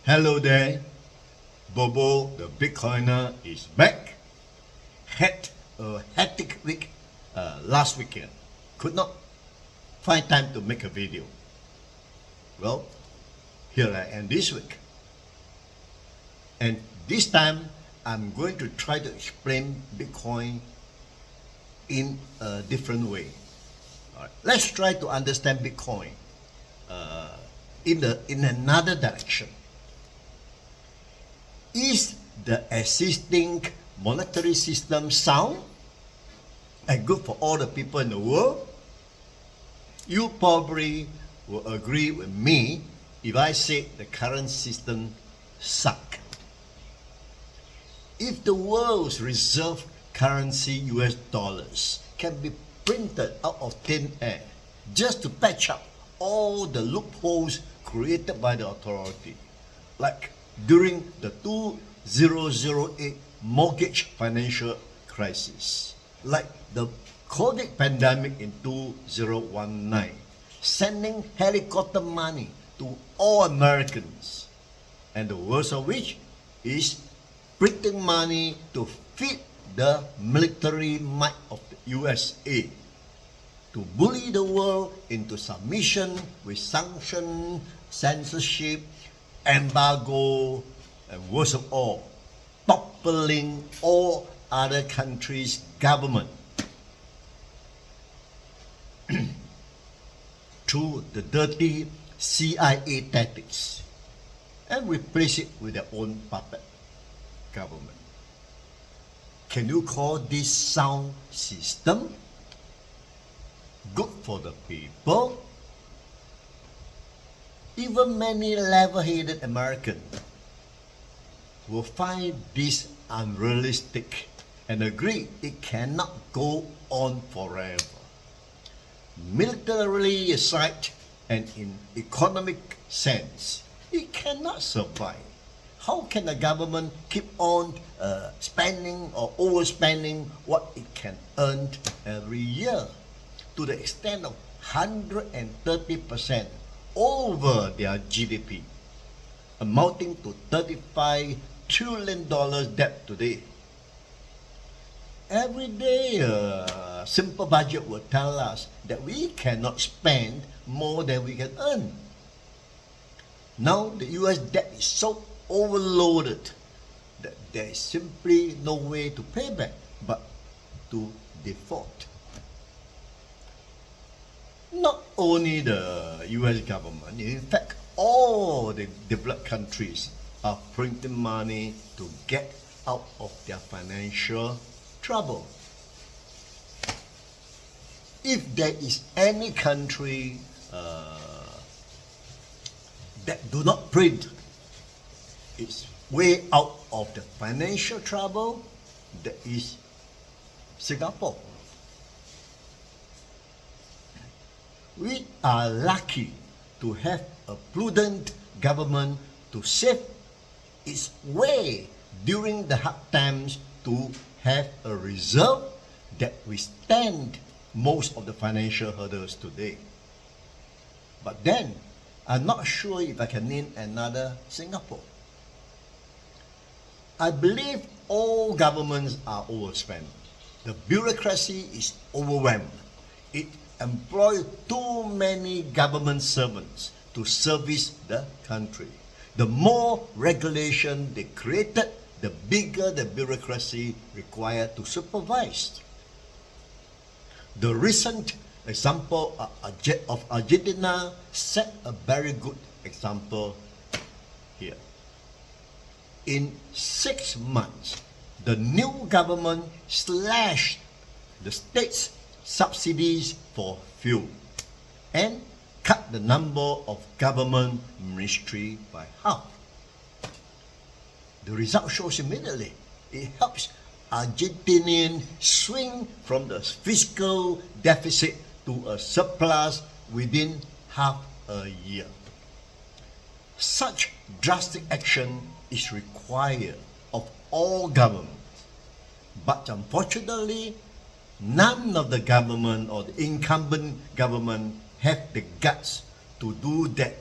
Hello there, BoBo the Bitcoiner is back. Had a hectic week last weekend. Could not find time to make a video. Well, here I am this week. And this time, I'm going to try to explain Bitcoin in a different way. All right, let's try to understand Bitcoin in another direction. Is the existing monetary system sound and good for all the people in the world? You probably will agree with me if I say the current system sucks. If the world's reserve currency US dollars can be printed out of thin air just to patch up all the loopholes created by the authority, like during the 2008 mortgage financial crisis, like the COVID pandemic in 2019, sending helicopter money to all Americans, and the worst of which is printing money to feed the military might of the USA, to bully the world into submission with sanction, censorship, embargo, and worst of all, toppling all other countries' government through the dirty CIA tactics and replace it with their own puppet government. Can you call this sound system good for the people? Even many level-headed Americans will find this unrealistic and agree it cannot go on forever. Militarily aside and in economic sense, it cannot survive. How can the government keep on spending or overspending what it can earn every year to the extent of 130% over their GDP, amounting to $35 trillion debt today? Every day, a simple budget will tell us that we cannot spend more than we can earn. Now, the US debt is so overloaded that there is simply no way to pay back but to default. Not only the US government, in fact, all the developed countries are printing money to get out of their financial trouble. If there is any country that do not print its way out of the financial trouble, that is Singapore. We are lucky to have a prudent government to save its way during the hard times, to have a reserve that withstand most of the financial hurdles today. But then, I'm not sure if I can name another Singapore. I believe all governments are overspent. The bureaucracy is overwhelmed. It employs too many government servants to service the country. The more regulation they created, the bigger the bureaucracy required to supervise. The recent example of Argentina set a very good example here. In 6 months, the new government slashed the state's subsidies for fuel and cut the number of government ministries by half. The result shows immediately. It helps Argentinians swing from the fiscal deficit to a surplus within half a year. Such drastic action is required of all governments, but unfortunately, none of the government or the incumbent government have the guts to do that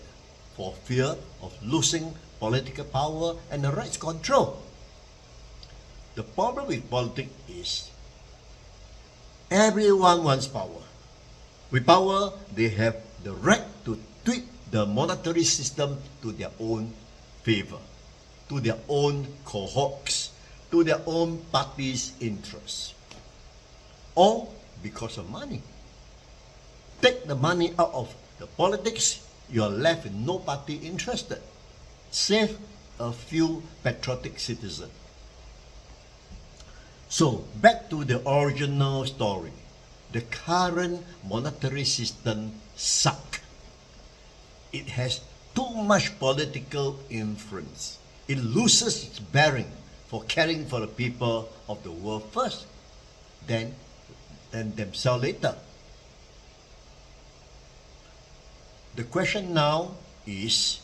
for fear of losing political power and the rights control. The problem with politics is everyone wants power. With power, they have the right to tweak the monetary system to their own favor, to their own cohorts, to their own party's interests. All because of money. Take the money out of the politics, you are left with no party interested, save a few patriotic citizens. So, back to the original story. The current monetary system sucks. It has too much political influence. It loses its bearing for caring for the people of the world first, then themselves later. The question now is,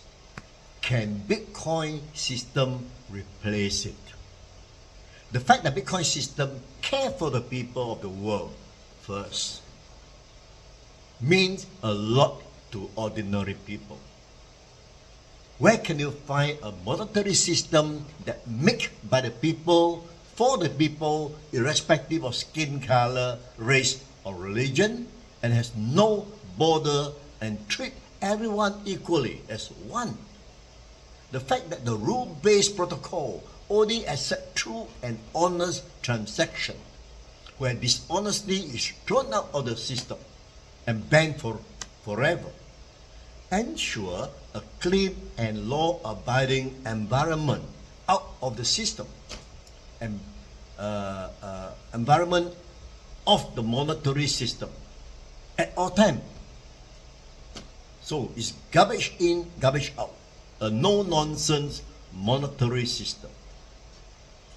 can Bitcoin system replace it? The fact that Bitcoin system care for the people of the world first means a lot to ordinary people. Where can you find a monetary system that made by the people, for the people, irrespective of skin color, race, or religion, and has no border and treat everyone equally as one? The fact that the rule-based protocol only accept true and honest transaction, where dishonesty is thrown out of the system and banned forever, ensure a clean and law-abiding environment out of the system, and environment of the monetary system at all time. So it's garbage in, garbage out, a no-nonsense monetary system.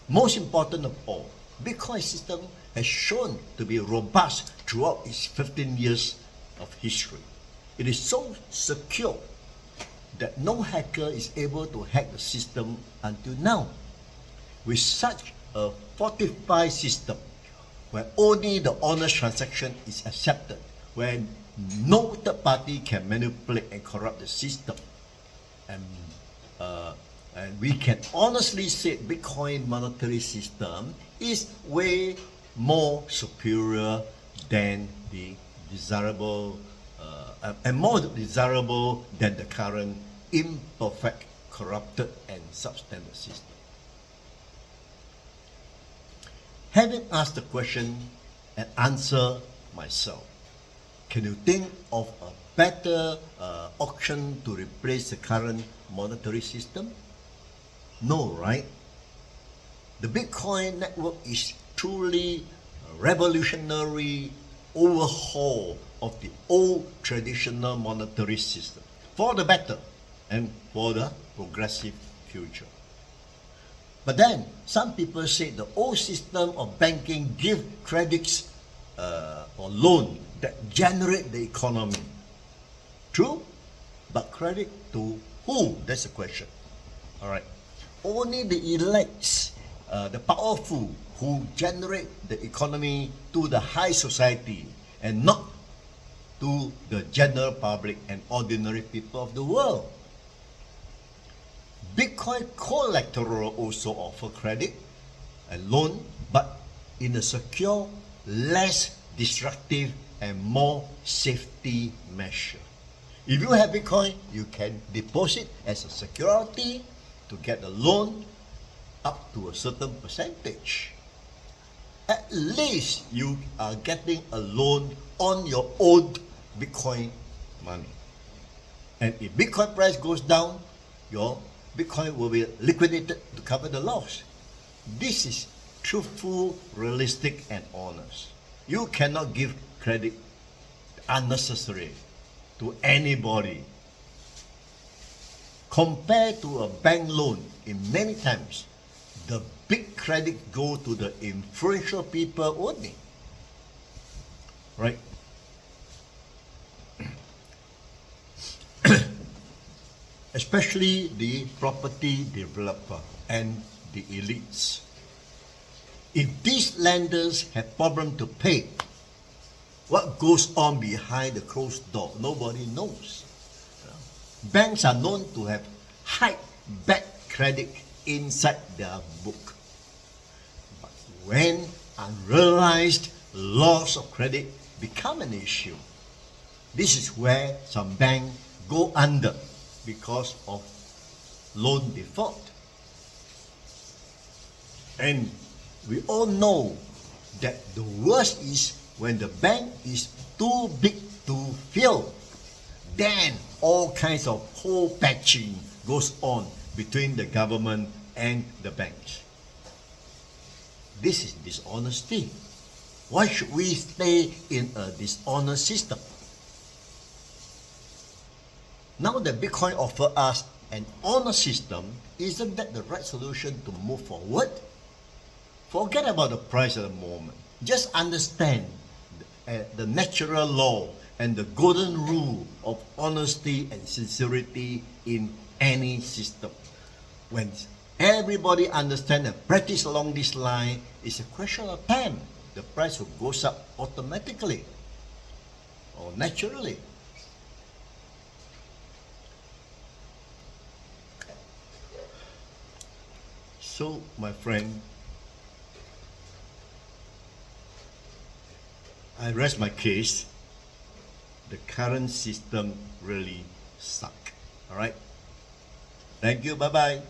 Most important of all, Bitcoin system has shown to be robust throughout its 15 years of history. It is so secure that no hacker is able to hack the system until now. With such a fortified system, where only the honest transaction is accepted, where no third party can manipulate and corrupt the system, and we can honestly say Bitcoin monetary system is way more superior than the desirable and more desirable than the current imperfect, corrupted, and substandard system. Having asked the question and answer myself, can you think of a better option to replace the current monetary system? No, right? The Bitcoin network is truly a revolutionary overhaul of the old traditional monetary system for the better and for the progressive future. But then some people say the old system of banking give credits or loan that generate the economy. True, but credit to who? That's the question. All right. Only the elites, the powerful, who generate the economy to the high society and not to the general public and ordinary people of the world. Bitcoin collateral also offer credit and loan, but in a secure, less destructive, and more safety measure. If you have Bitcoin, you can deposit as a security to get a loan up to a certain percentage. At least you are getting a loan on your own Bitcoin money. And if Bitcoin price goes down, your Bitcoin will be liquidated to cover the loss. This is truthful, realistic, and honest. You cannot give credit unnecessary to anybody. Compared to a bank loan, in many times, the big credit go to the influential people only. Right? Especially the property developer and the elites. If these lenders have problem to pay, what goes on behind the closed door, nobody knows. Banks are known to have hide bad credit inside their book. But when unrealized loss of credit become an issue, this is where some banks go under because of loan default. And we all know that the worst is when the bank is too big to fail. Then all kinds of hole patching goes on between the government and the banks. This is dishonesty. Why should we stay in a dishonest system? Now that Bitcoin offers us an honest system, isn't that the right solution to move forward? Forget about the price at the moment. Just understand the natural law and the golden rule of honesty and sincerity in any system. When everybody understands and practice along this line, it's a question of time. The price will go up automatically or naturally. So, my friend, I rest my case. The current system really sucks. All right? Thank you. Bye-bye.